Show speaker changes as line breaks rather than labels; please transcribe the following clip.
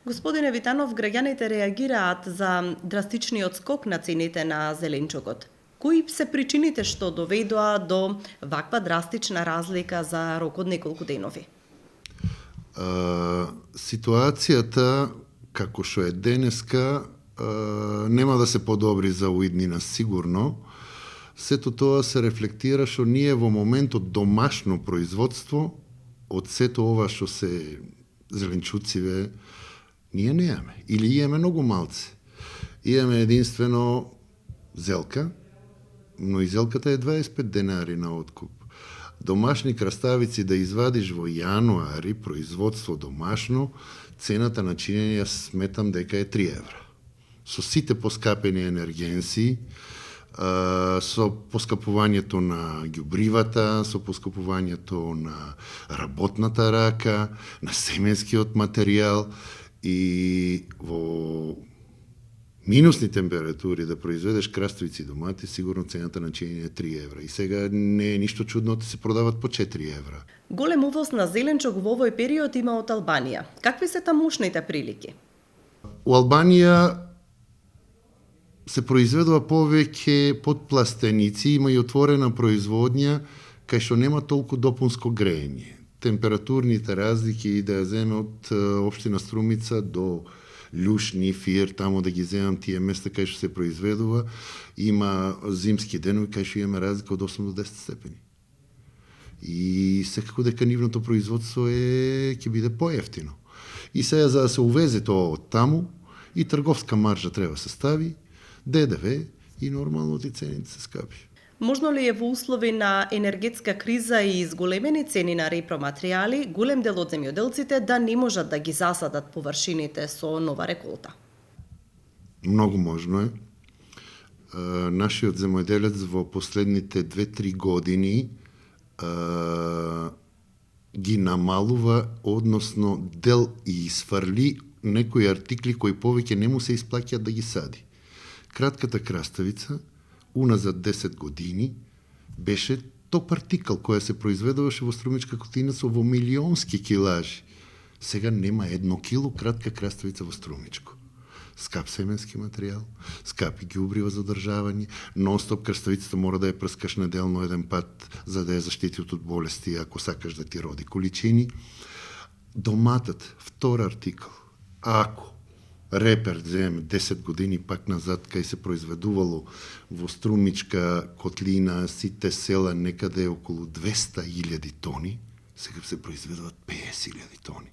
Господине Витанов, граѓаните реагираат за драстичниот скок на цените на зеленчукот. Кои се причините што доведоа до ваква драстична разлика за рок од неколку денови?
Ситуацијата, како што е денеска, нема да се подобри за уиднина сигурно. Сето тоа се рефлектира што ние во моментот домашно производство, од сето ова што се зеленчуциве, ние немаме. Или имаме многу малци. Имаме единствено зелка, но и зелката е 25 денари на откуп. Домашни краставици да извадиш во јануари, производство домашно, цената на чинење сметам дека е 3 евра. Со сите поскапени енергенси, со поскапувањето на ѓубривата, со поскапувањето на работната рака, на семенскиот материјал, и во минусни температури да произведеш краставици и домати, сигурно цената на чинење е 3 евра. И сега не е ништо чудно да се продават по 4 евра.
Голем увоз на зеленчук во овој период има од Албанија. Какви се тамошните прилики?
У Албанија се произведува повеќе подпластеници, има и отворена производња кај што нема толку допунско грејење. Температурните разлики да ја земе од општина Струмица до Лјушни, Фир, тамо да ги земам тие места кај што се произведува, има зимски денови кај што имаме разлика од 8 до 10 степени. И секако дека нивното производство ќе биде поевтино. И сега за да се увезе тоа од таму, и трговска маржа треба се стави, ДДВ и нормално ти цените се скапи.
Можно ли е во услови на енергетска криза и изголемени цени на репроматеријали, голем дел од земјоделците да не можат да ги засадат површините со нова реколта?
Многу можно е. Нашиот земјоделец во последните 2-3 години ги намалува, односно дел и изфрли некои артикли кои повеќе не му се исплаќаат да ги сади. Кратката краставица уназад 10 години беше топ артикал која се произведуваше во Струмичка Котлина со во милионски килажи. Сега нема 1 кило кратка краставица во Струмичко. Скап семенски материјал, скапи ѓубрива за одржавање, нон-стоп краставицата мора да ја прскаш неделно еден пат за да ја заштити од болести ако сакаш да ти роди количини. Доматот, втор артикал. Ако репер, земе 10 години пак назад, кај се произведувало во Струмичка Котлина, сите села некаде околу 200.000 тони, сега се произведуват 50.000 тони.